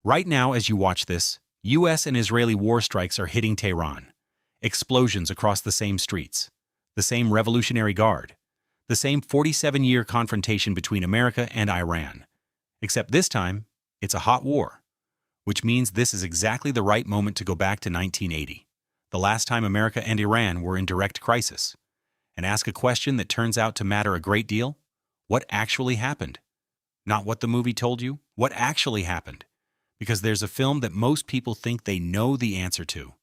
Right now, as you watch this, US and Israeli war strikes are hitting Tehran. Explosions across the same streets, the same Revolutionary Guard, the same 47-year confrontation between America and Iran. Except this time, it's a hot war, which means this is exactly the right moment to go back to 1980, the last time America and Iran were in direct crisis, and ask a question that turns out to matter a great deal. What actually happened? Not what the movie told you, what actually happened. Because there's a film that most people think they know the answer to,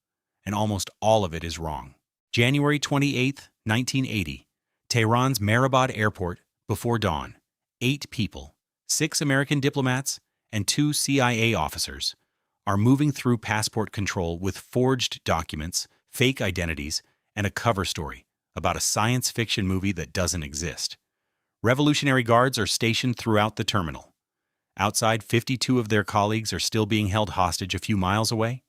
and almost all of it is wrong. January 28, 1980, Tehran's Mehrabad Airport, before dawn. 8 people, 6 American diplomats, and 2 CIA officers, are moving through passport control with forged documents, fake identities, and a cover story about a science fiction movie that doesn't exist. Revolutionary Guards are stationed throughout the terminal. Outside, 52 of their colleagues are still being held hostage a few miles away.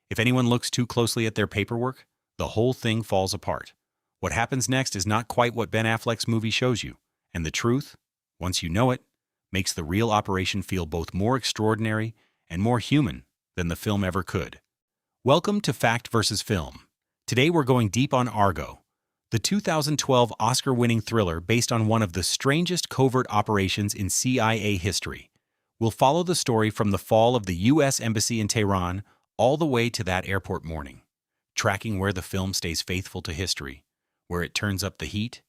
If anyone looks too closely at their paperwork, the whole thing falls apart. What happens next is not quite what Ben Affleck's movie shows you, and the truth, once you know it, makes the real operation feel both more extraordinary and more human than the film ever could. Welcome to Fact vs. Film. Today we're going deep on Argo, the 2012 Oscar-winning thriller based on one of the strangest covert operations in CIA history. We'll follow the story from the fall of the U.S. Embassy in Tehran all the way to that airport morning, tracking where the film stays faithful to history, where it turns up the heat,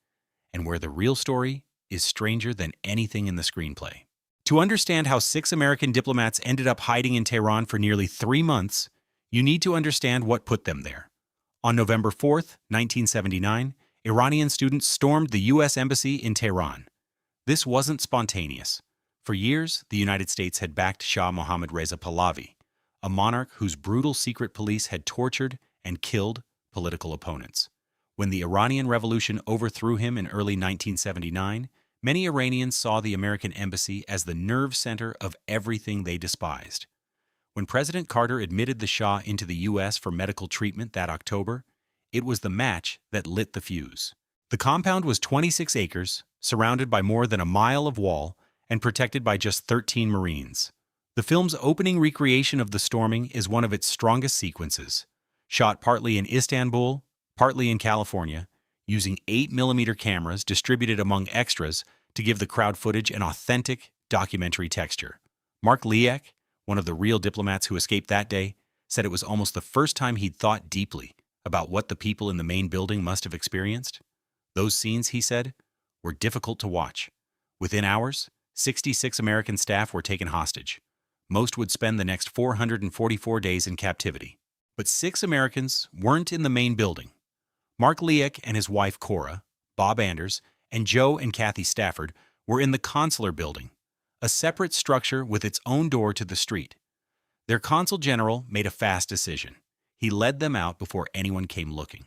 and where the real story is stranger than anything in the screenplay. To understand how 6 American diplomats ended up hiding in Tehran for nearly 3 months, you need to understand what put them there. On November 4, 1979, Iranian students stormed the U.S. Embassy in Tehran. This wasn't spontaneous. For years, the United States had backed Shah Mohammad Reza Pahlavi, a monarch whose brutal secret police had tortured and killed political opponents. When the Iranian Revolution overthrew him in early 1979, many Iranians saw the American embassy as the nerve center of everything they despised. When President Carter admitted the Shah into the U.S. for medical treatment that October, it was the match that lit the fuse. The compound was 26 acres, surrounded by more than a mile of wall, and protected by just 13 Marines. The film's opening recreation of the storming is one of its strongest sequences, shot partly in Istanbul, partly in California, using 8mm cameras distributed among extras to give the crowd footage an authentic documentary texture. Mark Liek, one of the real diplomats who escaped that day, said it was almost the first time he'd thought deeply about what the people in the main building must have experienced. Those scenes, he said, were difficult to watch. Within hours, 66 American staff were taken hostage. Most would spend the next 444 days in captivity. But 6 Americans weren't in the main building. Mark Liek and his wife Cora, Bob Anders, and Joe and Kathy Stafford were in the consular building, a separate structure with its own door to the street. Their consul general made a fast decision. He led them out before anyone came looking.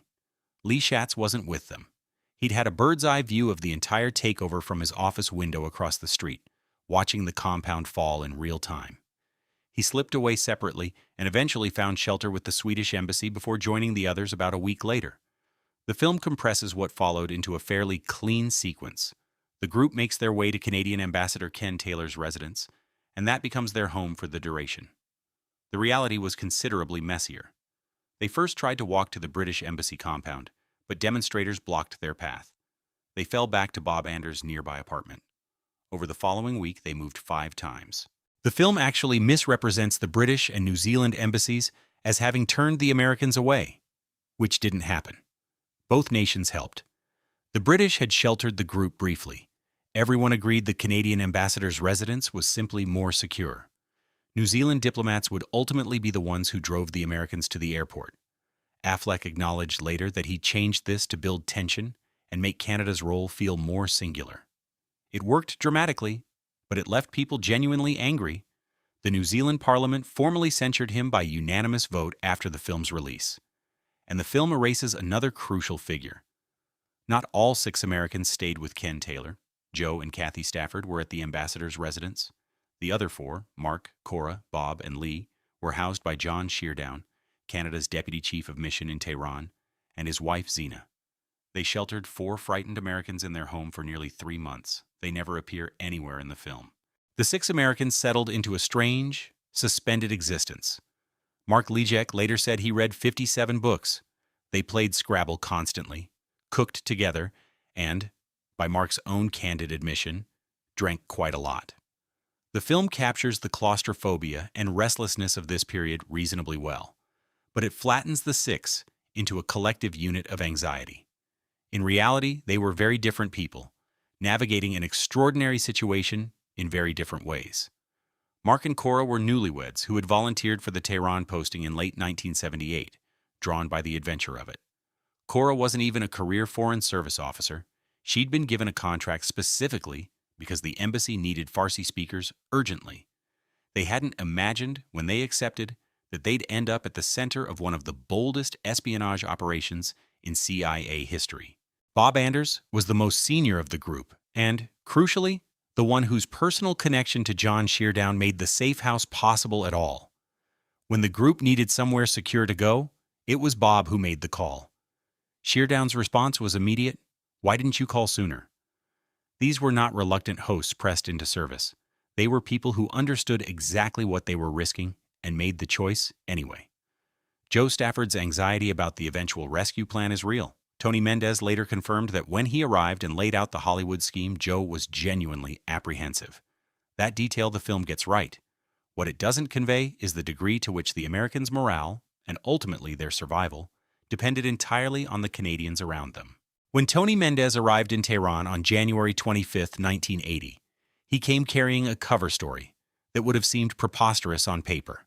Lee Schatz wasn't with them. He'd had a bird's-eye view of the entire takeover from his office window across the street, watching the compound fall in real time. He slipped away separately and eventually found shelter with the Swedish embassy before joining the others about a week later. The film compresses what followed into a fairly clean sequence. The group makes their way to Canadian Ambassador Ken Taylor's residence, and that becomes their home for the duration. The reality was considerably messier. They first tried to walk to the British embassy compound, but demonstrators blocked their path. They fell back to Bob Anders' nearby apartment. Over the following week, they moved 5 times. The film actually misrepresents the British and New Zealand embassies as having turned the Americans away, which didn't happen. Both nations helped. The British had sheltered the group briefly. Everyone agreed the Canadian ambassador's residence was simply more secure. New Zealand diplomats would ultimately be the ones who drove the Americans to the airport. Affleck acknowledged later that he changed this to build tension and make Canada's role feel more singular. It worked dramatically, but it left people genuinely angry. The New Zealand Parliament formally censured him by unanimous vote after the film's release. And the film erases another crucial figure. Not all 6 Americans stayed with Ken Taylor. Joe and Kathy Stafford were at the ambassador's residence. The other 4, Mark, Cora, Bob, and Lee, were housed by John Sheardown, Canada's deputy chief of mission in Tehran, and his wife Zena. They sheltered 4 frightened Americans in their home for nearly 3 months. They never appear anywhere in the film. The 6 Americans settled into a strange, suspended existence. Mark Lijek later said he read 57 books. They played Scrabble constantly, cooked together, and, by Mark's own candid admission, drank quite a lot. The film captures the claustrophobia and restlessness of this period reasonably well, but it flattens the six into a collective unit of anxiety. In reality, they were very different people, navigating an extraordinary situation in very different ways. Mark and Cora were newlyweds who had volunteered for the Tehran posting in late 1978, drawn by the adventure of it. Cora wasn't even a career Foreign Service officer. She'd been given a contract specifically because the embassy needed Farsi speakers urgently. They hadn't imagined, when they accepted, that they'd end up at the center of one of the boldest espionage operations in CIA history. Bob Anders was the most senior of the group and, crucially, the one whose personal connection to John Sheardown made the safe house possible at all. When the group needed somewhere secure to go, it was Bob who made the call. Sheardown's response was immediate: "Why didn't you call sooner?" These were not reluctant hosts pressed into service. They were people who understood exactly what they were risking and made the choice anyway. Joe Stafford's anxiety about the eventual rescue plan is real. Tony Mendez later confirmed that when he arrived and laid out the Hollywood scheme, Joe was genuinely apprehensive. That detail the film gets right. What it doesn't convey is the degree to which the Americans' morale, and ultimately their survival, depended entirely on the Canadians around them. When Tony Mendez arrived in Tehran on January 25, 1980, he came carrying a cover story that would have seemed preposterous on paper.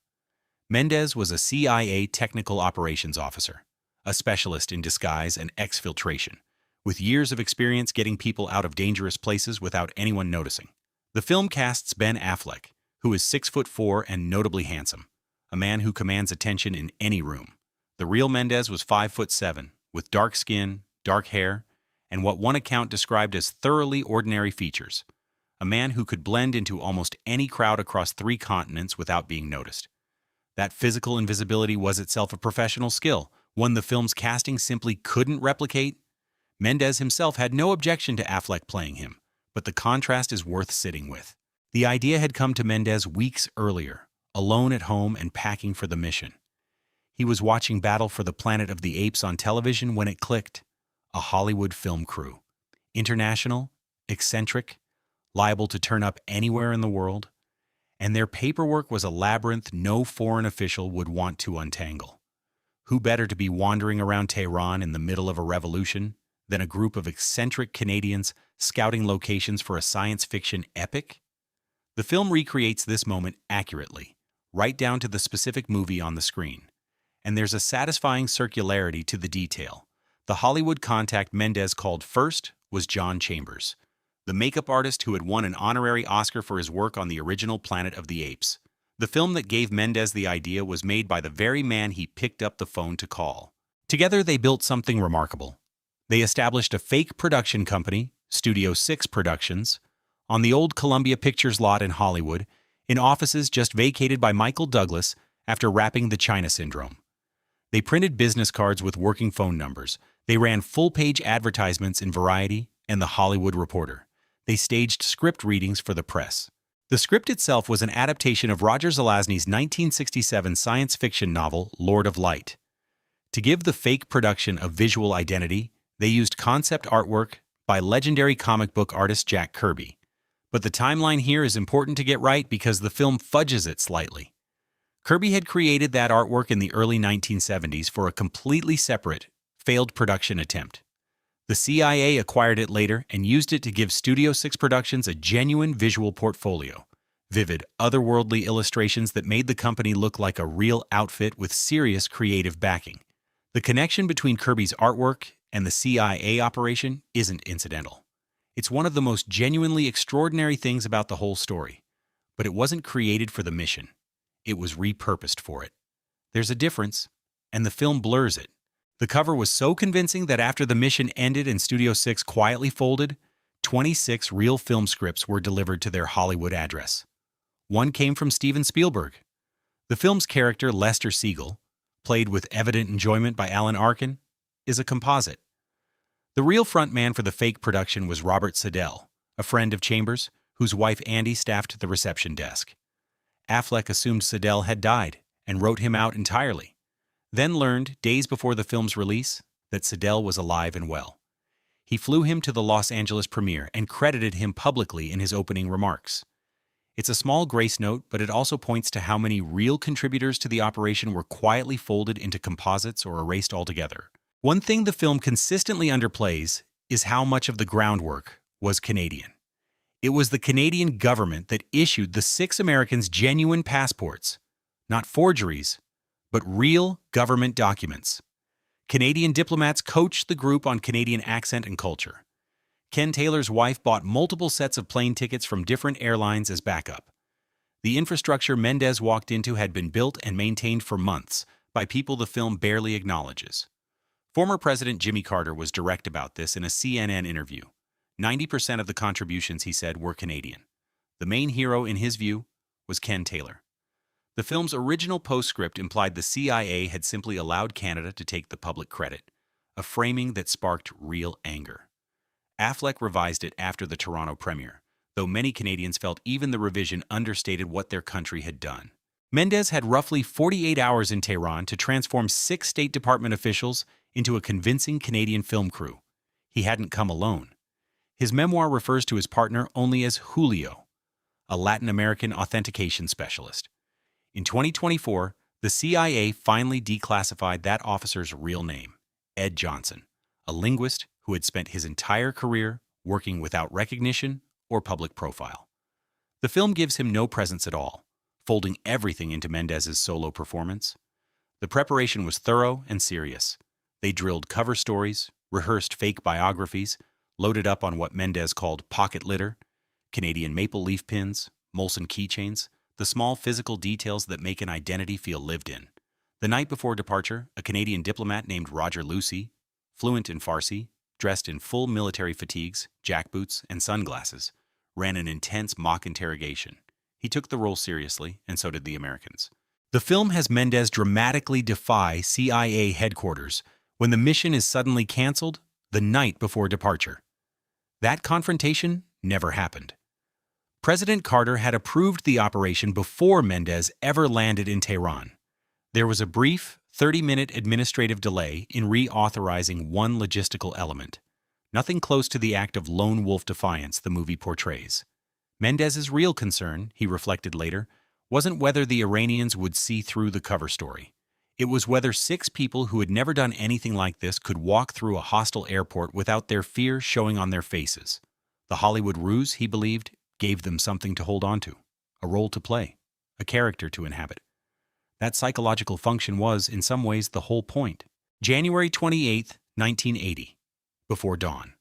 Mendez was a CIA technical operations officer, a specialist in disguise and exfiltration, with years of experience getting people out of dangerous places without anyone noticing. The film casts Ben Affleck, who is 6'4" and notably handsome, a man who commands attention in any room. The real Mendez was 5'7", with dark skin, dark hair, and what one account described as thoroughly ordinary features. A man who could blend into almost any crowd across 3 continents without being noticed. That physical invisibility was itself a professional skill, one the film's casting simply couldn't replicate. Mendez himself had no objection to Affleck playing him, but the contrast is worth sitting with. The idea had come to Mendez weeks earlier, alone at home and packing for the mission. He was watching Battle for the Planet of the Apes on television when it clicked. A Hollywood film crew. International, eccentric, liable to turn up anywhere in the world. And their paperwork was a labyrinth no foreign official would want to untangle. Who better to be wandering around Tehran in the middle of a revolution than a group of eccentric Canadians scouting locations for a science fiction epic? The film recreates this moment accurately, right down to the specific movie on the screen. And there's a satisfying circularity to the detail. The Hollywood contact Mendez called first was John Chambers, the makeup artist who had won an honorary Oscar for his work on the original Planet of the Apes. The film that gave Mendez the idea was made by the very man he picked up the phone to call. Together they built something remarkable. They established a fake production company, Studio 6 Productions, on the old Columbia Pictures lot in Hollywood, in offices just vacated by Michael Douglas after wrapping the China Syndrome. They printed business cards with working phone numbers. They ran full-page advertisements in Variety and The Hollywood Reporter. They staged script readings for the press. The script itself was an adaptation of Roger Zelazny's 1967 science fiction novel, Lord of Light. To give the fake production a visual identity, they used concept artwork by legendary comic book artist Jack Kirby. But the timeline here is important to get right because the film fudges it slightly. Kirby had created that artwork in the early 1970s for a completely separate, failed production attempt. The CIA acquired it later and used it to give Studio 6 Productions a genuine visual portfolio, vivid, otherworldly illustrations that made the company look like a real outfit with serious creative backing. The connection between Kirby's artwork and the CIA operation isn't incidental. It's one of the most genuinely extraordinary things about the whole story. But it wasn't created for the mission. It was repurposed for it. There's a difference, and the film blurs it. The cover was so convincing that after the mission ended and Studio 6 quietly folded, 26 real film scripts were delivered to their Hollywood address. One came from Steven Spielberg. The film's character, Lester Siegel, played with evident enjoyment by Alan Arkin, is a composite. The real frontman for the fake production was Robert Siddell, a friend of Chambers, whose wife Andy staffed the reception desk. Affleck assumed Sadell had died and wrote him out entirely, then learned, days before the film's release, that Sadell was alive and well. He flew him to the Los Angeles premiere and credited him publicly in his opening remarks. It's a small grace note, but it also points to how many real contributors to the operation were quietly folded into composites or erased altogether. One thing the film consistently underplays is how much of the groundwork was Canadian. It was the Canadian government that issued the 6 Americans genuine passports, not forgeries, but real government documents. Canadian diplomats coached the group on Canadian accent and culture. Ken Taylor's wife bought multiple sets of plane tickets from different airlines as backup. The infrastructure Mendez walked into had been built and maintained for months by people the film barely acknowledges. Former President Jimmy Carter was direct about this in a CNN interview. 90% of the contributions, he said, were Canadian. The main hero, in his view, was Ken Taylor. The film's original postscript implied the CIA had simply allowed Canada to take the public credit, a framing that sparked real anger. Affleck revised it after the Toronto premiere, though many Canadians felt even the revision understated what their country had done. Mendez had roughly 48 hours in Tehran to transform 6 State Department officials into a convincing Canadian film crew. He hadn't come alone. His memoir refers to his partner only as Julio, a Latin American authentication specialist. In 2024, the CIA finally declassified that officer's real name, Ed Johnson, a linguist who had spent his entire career working without recognition or public profile. The film gives him no presence at all, folding everything into Mendez's solo performance. The preparation was thorough and serious. They drilled cover stories, rehearsed fake biographies, loaded up on what Mendez called pocket litter, Canadian maple leaf pins, Molson keychains, the small physical details that make an identity feel lived in. The night before departure, a Canadian diplomat named Roger Lucy, fluent in Farsi, dressed in full military fatigues, jackboots, and sunglasses, ran an intense mock interrogation. He took the role seriously, and so did the Americans. The film has Mendez dramatically defy CIA headquarters when the mission is suddenly canceled the night before departure. That confrontation never happened. President Carter had approved the operation before Mendez ever landed in Tehran. There was a brief, 30-minute administrative delay in reauthorizing one logistical element. Nothing close to the act of lone wolf defiance the movie portrays. Mendez's real concern, he reflected later, wasn't whether the Iranians would see through the cover story. It was whether 6 people who had never done anything like this could walk through a hostile airport without their fear showing on their faces. The Hollywood ruse, he believed, gave them something to hold on to, a role to play, a character to inhabit. That psychological function was, in some ways, the whole point. January 28, 1980, before dawn.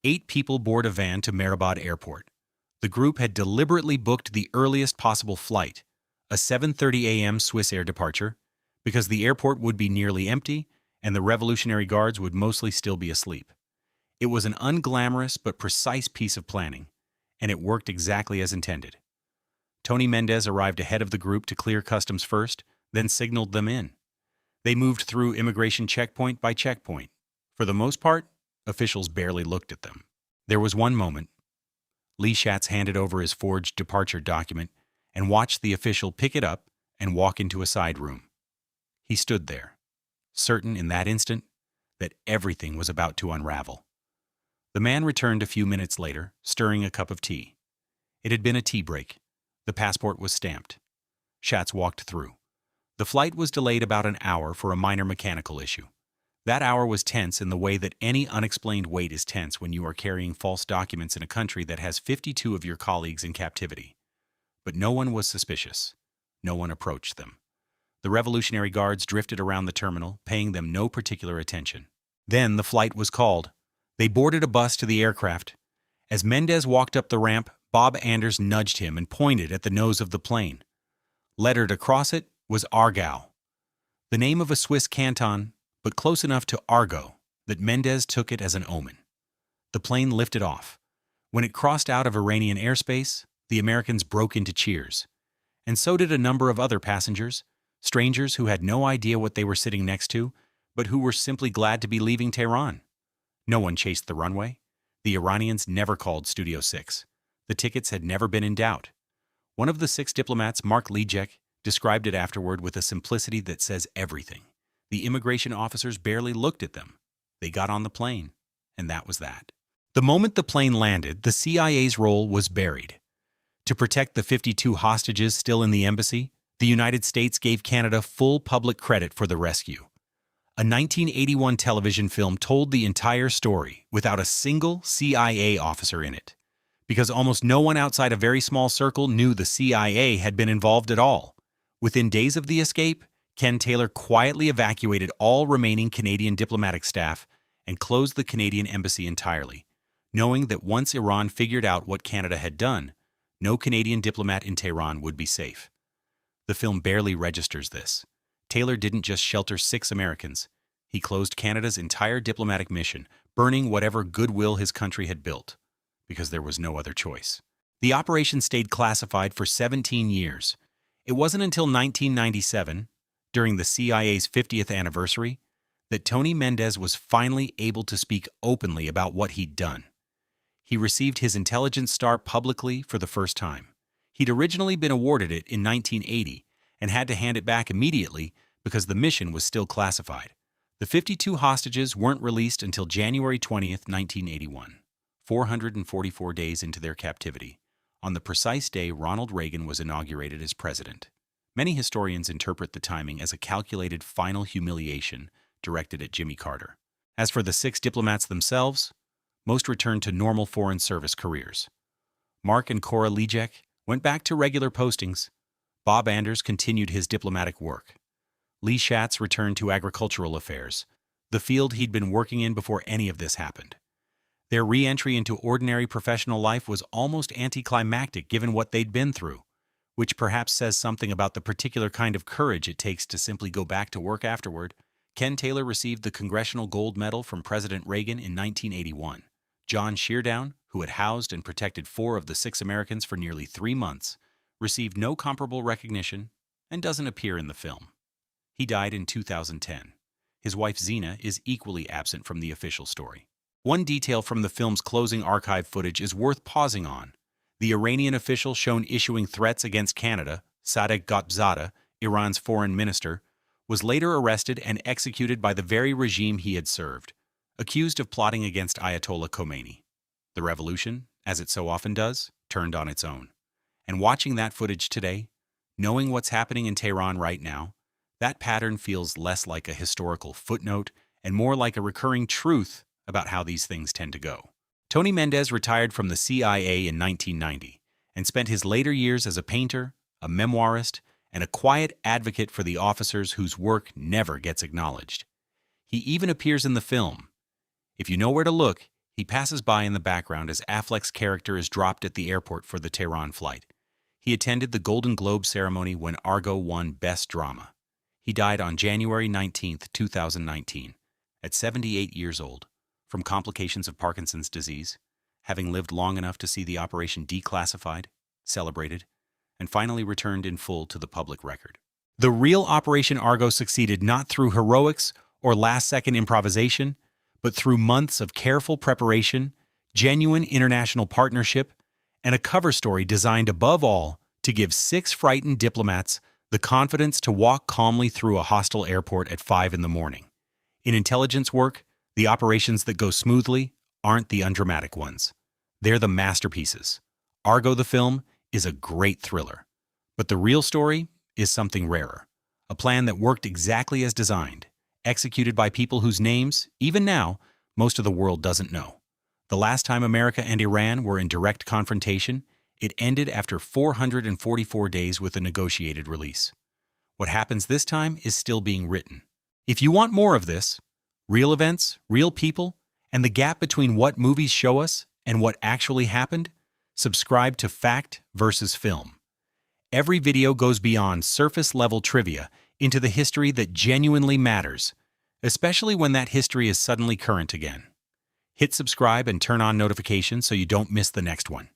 8 people board a van to Mehrabad Airport. The group had deliberately booked the earliest possible flight, a 7:30 a.m. Swiss Air departure, because the airport would be nearly empty and the Revolutionary Guards would mostly still be asleep. It was an unglamorous but precise piece of planning, and it worked exactly as intended. Tony Mendez arrived ahead of the group to clear customs first, then signaled them in. They moved through immigration checkpoint by checkpoint. For the most part, officials barely looked at them. There was one moment. Lee Schatz handed over his forged departure document and watched the official pick it up and walk into a side room. He stood there, certain in that instant that everything was about to unravel. The man returned a few minutes later, stirring a cup of tea. It had been a tea break. The passport was stamped. Schatz walked through. The flight was delayed about an hour for a minor mechanical issue. That hour was tense in the way that any unexplained wait is tense when you are carrying false documents in a country that has 52 of your colleagues in captivity. But no one was suspicious. No one approached them. The Revolutionary Guards drifted around the terminal, paying them no particular attention. Then the flight was called. They boarded a bus to the aircraft. As Mendez walked up the ramp, Bob Anders nudged him and pointed at the nose of the plane. Lettered across it was Argo, the name of a Swiss canton, but close enough to Argo that Mendez took it as an omen. The plane lifted off. When it crossed out of Iranian airspace, the Americans broke into cheers. And so did a number of other passengers, strangers who had no idea what they were sitting next to, but who were simply glad to be leaving Tehran. No one chased the runway. The Iranians never called Studio 6. The tickets had never been in doubt. One of the 6 diplomats, Mark Lijek, described it afterward with a simplicity that says everything. The immigration officers barely looked at them. They got on the plane, and that was that. The moment the plane landed, the CIA's role was buried. To protect the 52 hostages still in the embassy, the United States gave Canada full public credit for the rescue. A 1981 television film told the entire story without a single CIA officer in it, because almost no one outside a very small circle knew the CIA had been involved at all. Within days of the escape, Ken Taylor quietly evacuated all remaining Canadian diplomatic staff and closed the Canadian embassy entirely, knowing that once Iran figured out what Canada had done, no Canadian diplomat in Tehran would be safe. The film barely registers this. Taylor didn't just shelter 6 Americans. He closed Canada's entire diplomatic mission, burning whatever goodwill his country had built, because there was no other choice. The operation stayed classified for 17 years. It wasn't until 1997, during the CIA's 50th anniversary, that Tony Mendez was finally able to speak openly about what he'd done. He received his Intelligence Star publicly for the first time. He'd originally been awarded it in 1980 and had to hand it back immediately because the mission was still classified. The 52 hostages weren't released until January 20th, 1981, 444 days into their captivity, on the precise day Ronald Reagan was inaugurated as president. Many historians interpret the timing as a calculated final humiliation directed at Jimmy Carter. As for the 6 diplomats themselves, most returned to normal foreign service careers. Mark and Cora Lijek went back to regular postings. Bob Anders continued his diplomatic work. Lee Schatz returned to agricultural affairs, the field he'd been working in before any of this happened. Their re-entry into ordinary professional life was almost anticlimactic given what they'd been through, which perhaps says something about the particular kind of courage it takes to simply go back to work afterward. Ken Taylor received the Congressional Gold Medal from President Reagan in 1981. John Sheardown, who had housed and protected 4 of the 6 Americans for nearly 3 months, received no comparable recognition and doesn't appear in the film. He died in 2010. His wife Zena is equally absent from the official story. One detail from the film's closing archive footage is worth pausing on. The Iranian official shown issuing threats against Canada, Sadegh Ghotbzadeh, Iran's foreign minister, was later arrested and executed by the very regime he had served, accused of plotting against Ayatollah Khomeini. The revolution, as it so often does, turned on its own. And watching that footage today, knowing what's happening in Tehran right now, that pattern feels less like a historical footnote and more like a recurring truth about how these things tend to go. Tony Mendez retired from the CIA in 1990 and spent his later years as a painter, a memoirist, and a quiet advocate for the officers whose work never gets acknowledged. He even appears in the film. If you know where to look, he passes by in the background as Affleck's character is dropped at the airport for the Tehran flight. He attended the Golden Globe ceremony when Argo won Best Drama. He died on January 19, 2019, at 78 years old, from complications of Parkinson's disease, having lived long enough to see the operation declassified, celebrated, and finally returned in full to the public record. The real Operation Argo succeeded not through heroics or last-second improvisation, but through months of careful preparation, genuine international partnership, and a cover story designed above all to give 6 frightened diplomats the confidence to walk calmly through a hostile airport at 5 in the morning. In intelligence work, the operations that go smoothly aren't the undramatic ones. They're the masterpieces. Argo the film is a great thriller, but the real story is something rarer. A plan that worked exactly as designed, executed by people whose names, even now, most of the world doesn't know. The last time America and Iran were in direct confrontation, it ended after 444 days with a negotiated release. What happens this time is still being written. If you want more of this, real events, real people, and the gap between what movies show us and what actually happened, subscribe to Fact versus Film. Every video goes beyond surface-level trivia into the history that genuinely matters, especially when that history is suddenly current again. Hit subscribe and turn on notifications so you don't miss the next one.